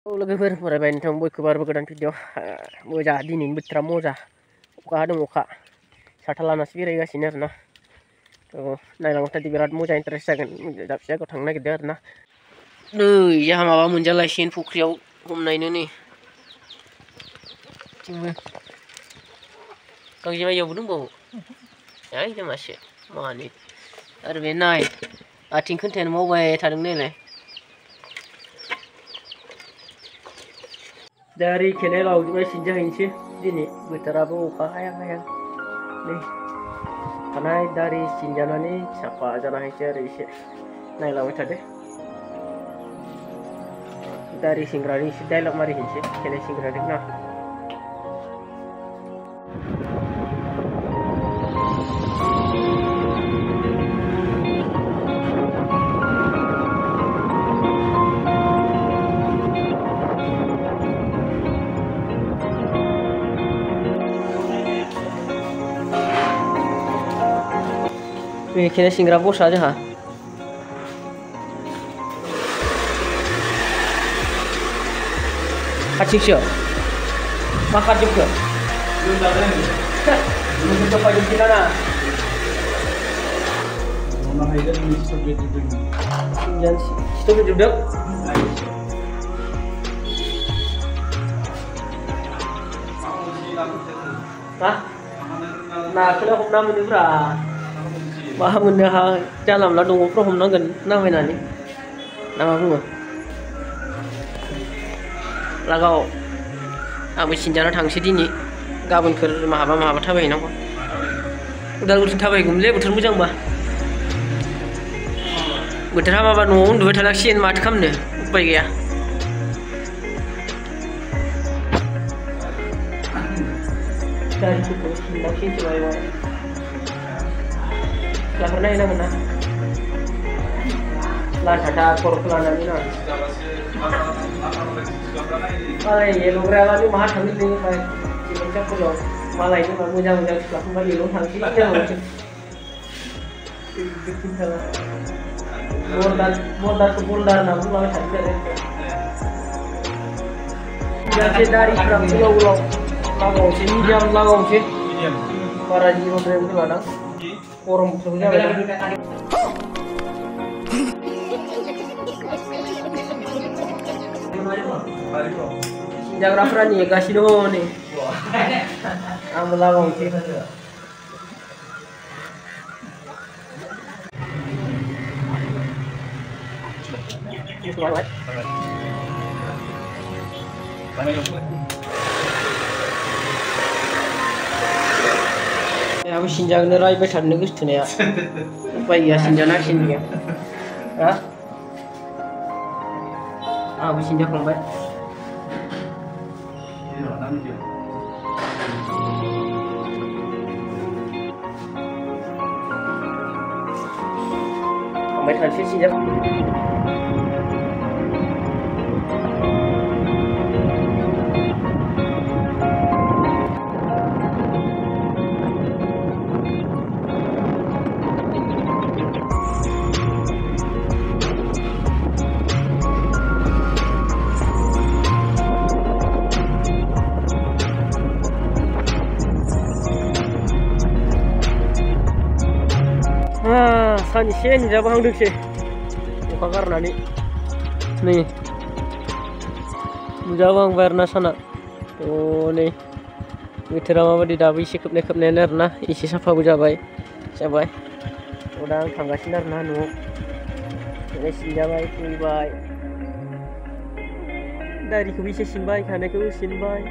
लोगोफोर फरायबाय नोंथां बयखौबो आरोबाव गोदान भिडिअ मोजां दिनैनि बोथोरा मोजां अखा हादों अखा साथा लानासो बेरायगासिनो आरोना नायलांबाय थादो बिराद मोजां इन्टारेस्ट जागोन दाबसे जायगायाव थांनो नागिरदों आरोना नै जोंहा माबा मोनजालायसिगोन फुख्रियाव हमनायनो नै गांजेमायावबो दंबावो है जोमासो मानै आरो बे नाय आथिं खोन्थायानो मावबाय थादों नायलाय दारि खेनाय लावजोबबाय सिनजाहैनोसै दिनै बोथोराबो अखा हाया नै थानाय दारि सिनजानानै साफा जाना हैसै आरो एसे नायलांबाय थादो दारि सिंग्रानि एसे डाइलग मारिहैनोसै खेनाय सिंग्राजों ना खेनाय सिंग्रा बसा जोंहा हारसिंसो मा खारजोबखो सिथोबजोबदों मा नाखौलाय हमना मोनोब्रा माहा मोननो हा जानला मोनला दंग'फ्राव हमनांगोन नांबायनानै ना मा बुङो लागाव आंबो सिनजाना थांसै दिनै गाबोनफोर माहाबा थाबायहैनांगौ उदालगुरिथिं थाबायगौमोनलै बोथोर मोजांबा बोथोर हामाबा न'आव उन्दुबाय थानांसिगोन माथो खालामनो उपाय गैया गारिफोरखौ सिनलांसिनोसै बायबाय लाफोर नायनांगोन ना लान्थाथा खर'खौ लानानै ना मालाय एल'ग्रायानो माहा थांनो लिंबाय सिलंसाफोराव मालायनो मा मोजां सिख्लाखौबा लिलं थांसै बर्डारखौ बल्डार होनना बुंलाबाय थानोसै आरो दारिफ्रा गोलाव गोलाव लागावनोसै मिडियाम लागावनोसै बारा जिर'द्रायबो होलाना गरम बोथोर जाबाय जाग्राफ्रा नेगासिनो दङ नै आंबो लागावनोसै aku sinjang nerai besar negus tuh ya, apa iya sinjana sinjang, ah, aku sinjang kombat, kombat hasil sinjang. Sani sen jabang duk sih, muka karena nih jabang warna sana, oh nih, mitra mama di dabi isi kepne nerna, isi safa bujabai, udah tanggasin nerna nu, ini sinjabai kuibai, dari kubisi sinbai, karena kubi sinbai.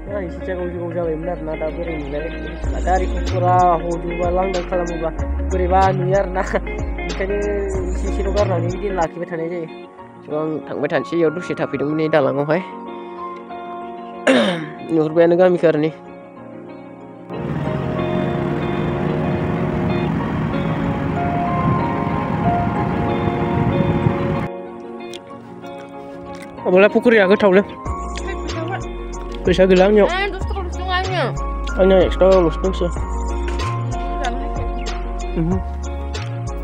Nah, isi jago jabai benar nada beri nilai. Dari kupura hoju balang dan kalau mubah beriban niar nah. Makanya isi lugar nanti dia laki betan aja. Cuma tang betan sih yaudah sih tapi dong ini dalang oh hai. Nur bayan gak mikir nih. Boleh pukul ya, gue tahu lah. Bisa gelangnya. Terus terus dengannya. Hanya ekstra lulus dong sih.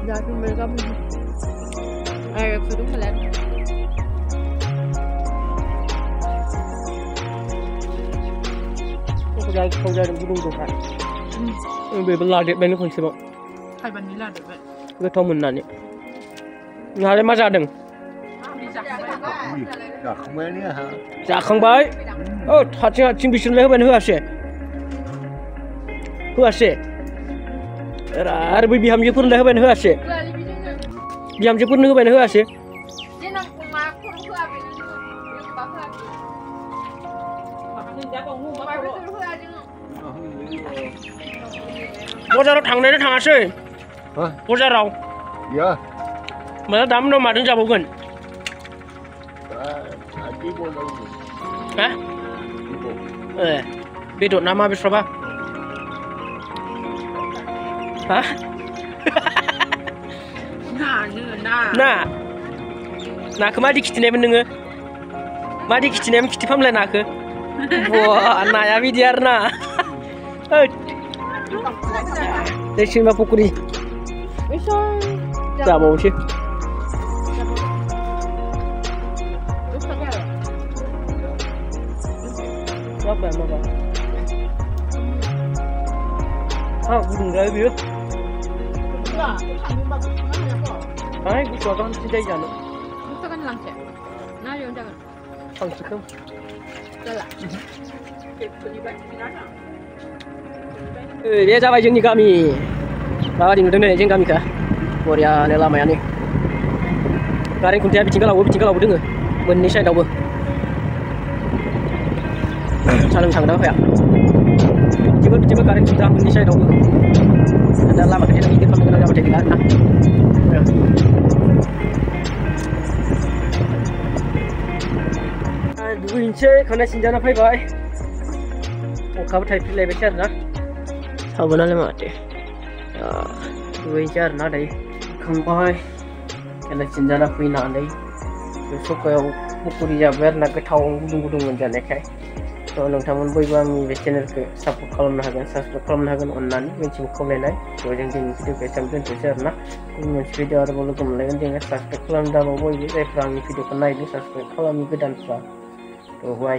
Jadi mereka Ayo, suruh kalian. जा गोथाव जादों गुदुं गुदुंखा बेबो लादेरबायनो खनसेबाव खायबानि लादेरबाय गोथाव मोननानै नोंहालाय मा जादों जाखांबाय औ हारसिं बिसोरलाय होबानो होआसै आरो बै बिहामजोफोरनोलाय होबानो होआसै बिहामजोफोरनो होबानो होआसै बाजाराव थांनायना थाङासै बाजाराव माला दाम दं माजों जाबावगोन हा बेदर ना मा बेस्राबा ha नाखौ मादि खिथिनायमोन नोङो मादि खिथिनायमोन खिथिफामलाय नाखौ wah नाया बिदि आरो ना दै सिमा फुख्रि जाबावसै apa गुदुंद्राय बियो गुसुआ गाहाम सिन्थाय जानो फांसेखौ बे जाबाय जोंनि गामि माबादि नुदों नै जों गामिखौ बरियानो लामायानो कारेन्ट खुन्थाया बिथिं गोलावबो दोङो मोननै साइडआवबो सालों थांग्रा फाया बिथिंबो कारेन्ट खुन्था मोननै साइडआवबो दा लामाखौ गिदिर खालामनो गोनां जाबाथाय गैला आरोना दुगैनोसै खानाय सिनजाना फैबाय अखाबो थाइफ्रिलायबायसै आरोना साबोनालाय माथो दुगैनोसै आरोना दायो खांबाय खानाय सिनजाना फैनानै सकायाव पकरि जाबाय आरोना गोथाव गुदुं मोनजानायखाय नोंथांमोन बयबो आंनि बे चेनेलखौ सापर्ट खालामनो हागोन साबस्क्राइब खालामनो हागोन अननानै मोनसे खावलायनाय जों दिनैनि भिडिअखौ एसेबां दोनथ'सै आरोना मोनसे भिडिअ आरोबाव लोगो मोनलायगोन जोङो साबस्क्राइब खालामनो दाबाव बयबो जायफ्रा आंनि भिडिअखौ नायदों साबस्क्राइब खालामि गोदानफ्रा थ' बाय